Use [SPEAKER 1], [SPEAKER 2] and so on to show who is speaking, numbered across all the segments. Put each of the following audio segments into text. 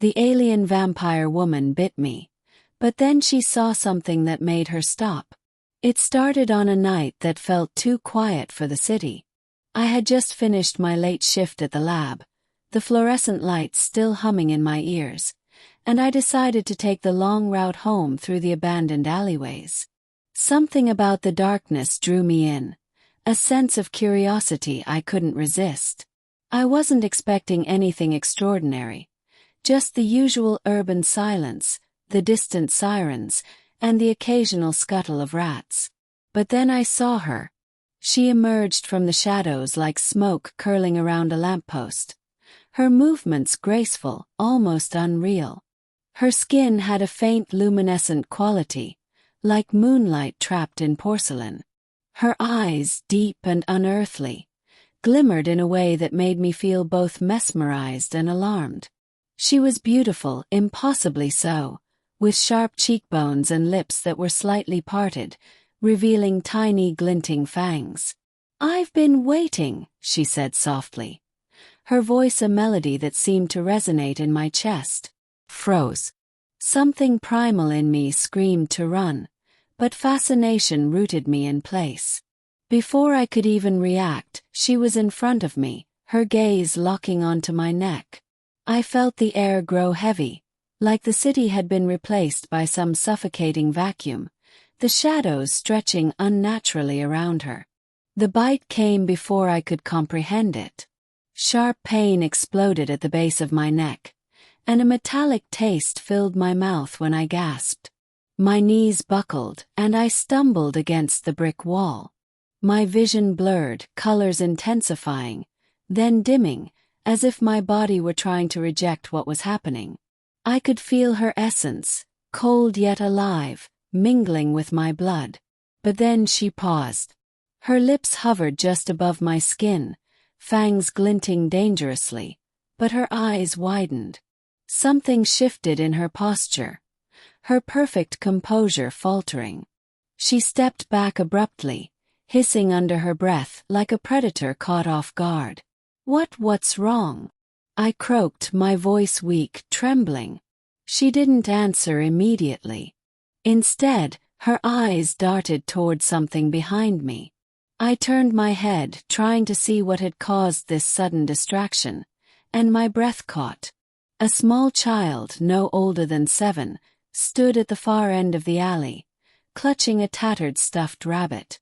[SPEAKER 1] The alien vampire woman bit me, but then she saw something that made her stop. It started on a night that felt too quiet for the city. I had just finished my late shift at the lab, the fluorescent lights still humming in my ears, and I decided to take the long route home through the abandoned alleyways. Something about the darkness drew me in, a sense of curiosity I couldn't resist. I wasn't expecting anything extraordinary, just the usual urban silence, the distant sirens, and the occasional scuttle of rats. But then I saw her. She emerged from the shadows like smoke curling around a lamppost. Her movements graceful, almost unreal. Her skin had a faint luminescent quality, like moonlight trapped in porcelain. Her eyes, deep and unearthly, glimmered in a way that made me feel both mesmerized and alarmed. She was beautiful, impossibly so, with sharp cheekbones and lips that were slightly parted, revealing tiny glinting fangs. "I've been waiting," she said softly, her voice a melody that seemed to resonate in my chest. Froze. Something primal in me screamed to run, but fascination rooted me in place. Before I could even react, she was in front of me, her gaze locking onto my neck. I felt the air grow heavy, like the city had been replaced by some suffocating vacuum, the shadows stretching unnaturally around her. The bite came before I could comprehend it. Sharp pain exploded at the base of my neck, and a metallic taste filled my mouth when I gasped. My knees buckled, and I stumbled against the brick wall. My vision blurred, colors intensifying, then dimming, as if my body were trying to reject what was happening. I could feel her essence, cold yet alive, mingling with my blood. But then she paused. Her lips hovered just above my skin, fangs glinting dangerously, but her eyes widened. Something shifted in her posture, her perfect composure faltering. She stepped back abruptly, hissing under her breath like a predator caught off guard. What's wrong?" I croaked, my voice weak, trembling. She didn't answer immediately. Instead, her eyes darted toward something behind me. I turned my head, trying to see what had caused this sudden distraction, and my breath caught. A small child, no older than 7, stood at the far end of the alley, clutching a tattered stuffed rabbit.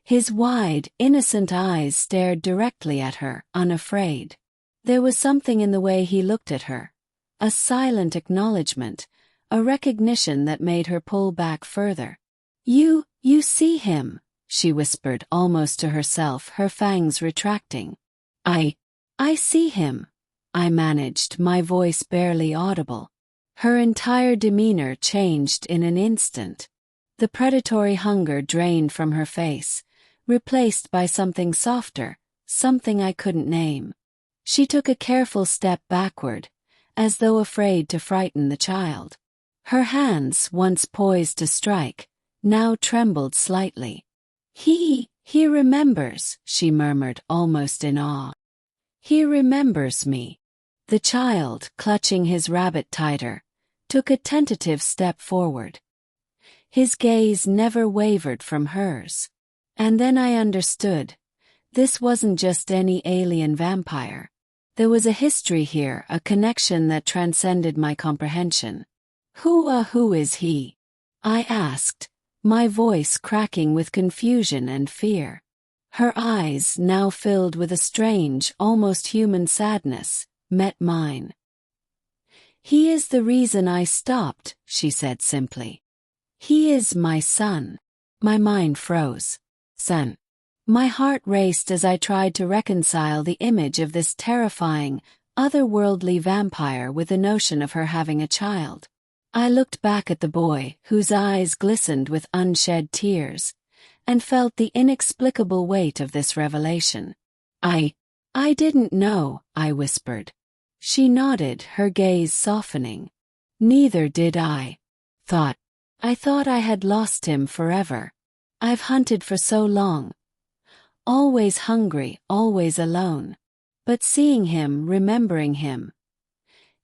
[SPEAKER 1] His wide, innocent eyes stared directly at her, unafraid. There was something in the way he looked at her, a silent acknowledgement, a recognition that made her pull back further. You see him," she whispered almost to herself, her fangs retracting. I see him," I managed, my voice barely audible. Her entire demeanor changed in an instant. The predatory hunger drained from her face, replaced by something softer, something I couldn't name. She took a careful step backward, as though afraid to frighten the child. Her hands, once poised to strike, now trembled slightly. He remembers," she murmured almost in awe. "He remembers me." The child, clutching his rabbit tighter, took a tentative step forward. His gaze never wavered from hers. And then I understood. This wasn't just any alien vampire. There was a history here, a connection that transcended my comprehension. Who is he?" I asked, my voice cracking with confusion and fear. Her eyes, now filled with a strange, almost human sadness, met mine. "He is the reason I stopped," she said simply. "He is my son." My mind froze. Son. My heart raced as I tried to reconcile the image of this terrifying, otherworldly vampire with the notion of her having a child. I looked back at the boy, whose eyes glistened with unshed tears, and felt the inexplicable weight of this revelation. I didn't know," I whispered. She nodded, her gaze softening. "Neither did I. I thought I had lost him forever. I've hunted for so long. Always hungry, always alone. But seeing him, remembering him,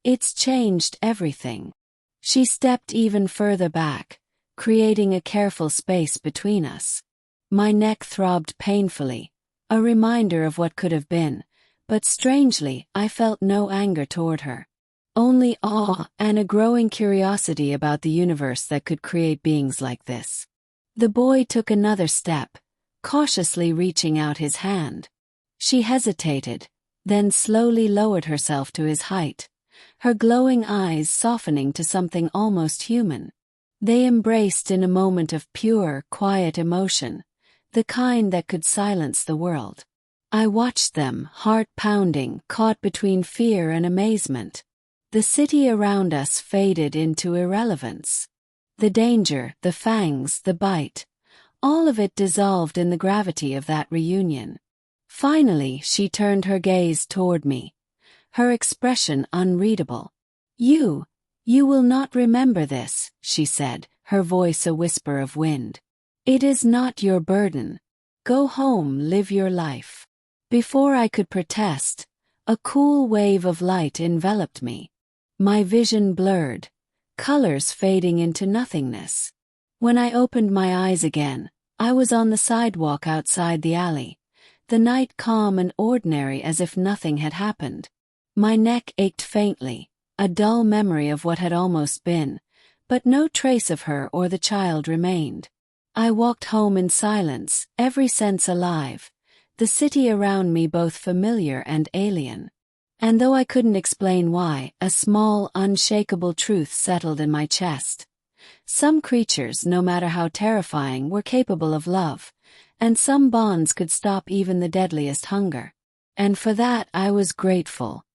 [SPEAKER 1] It's changed everything. She stepped even further back, creating a careful space between us. My neck throbbed painfully, a reminder of what could have been, but strangely, I felt no anger toward her. Only awe and a growing curiosity about the universe that could create beings like this. The boy took another step, cautiously reaching out his hand. She hesitated, then slowly lowered herself to his height, her glowing eyes softening to something almost human. They embraced in a moment of pure, quiet emotion, the kind that could silence the world. I watched them, heart pounding, caught between fear and amazement. The city around us faded into irrelevance. The danger, the fangs, the bite, all of it dissolved in the gravity of that reunion. Finally, she turned her gaze toward me, her expression unreadable. You will not remember this, she said, her voice a whisper of wind. It is not your burden. Go home, live your life. Before I could protest, a cool wave of light enveloped me. My vision blurred, colors fading into nothingness. When I opened my eyes again, I was on the sidewalk outside the alley, the night calm and ordinary as if nothing had happened. My neck ached faintly, a dull memory of what had almost been, but no trace of her or the child remained. I walked home in silence, every sense alive, the city around me both familiar and alien. And though I couldn't explain why, a small, unshakable truth settled in my chest. Some creatures, no matter how terrifying, were capable of love, and some bonds could stop even the deadliest hunger. And for that I was grateful.